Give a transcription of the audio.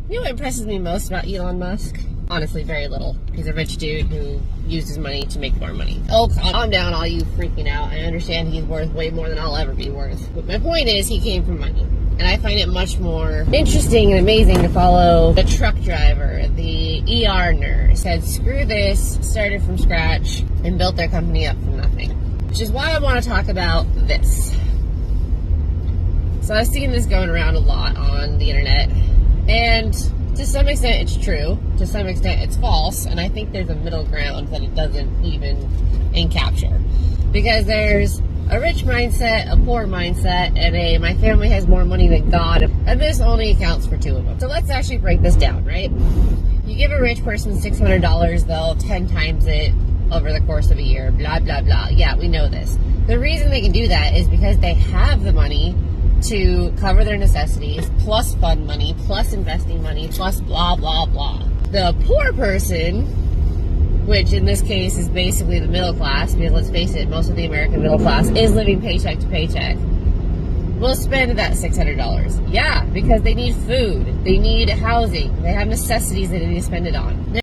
You know what impresses me most about Elon Musk? Honestly, very little. He's a rich dude who uses money to make more money. Oh, calm down, all you freaking out. I understand he's worth way more than I'll ever be worth. But my point is, he came from money. And I find it much more interesting and amazing to follow the truck driver, the ER nurse, said screw this, started from scratch, and built their company up from nothing. Which is why I want to talk about this. So I've seen this going around a lot on the internet, and to some extent it's true, to some extent it's false, and I think there's a middle ground that it doesn't even encapture. Because there's a rich mindset, a poor mindset, and a my family has more money than God, and this only accounts for two of them. So let's actually break this down, right? You give a rich person $600, they'll 10 times it over the course of a year, blah, blah, blah. Yeah, we know this. The reason they can do that is because they have the money to cover their necessities, plus fund money, plus investing money, plus blah, blah, blah. The poor person, which in this case is basically the middle class, because let's face it, most of the American middle class is living paycheck to paycheck, will spend that $600. Yeah, because they need food, they need housing, they have necessities that they need to spend it on.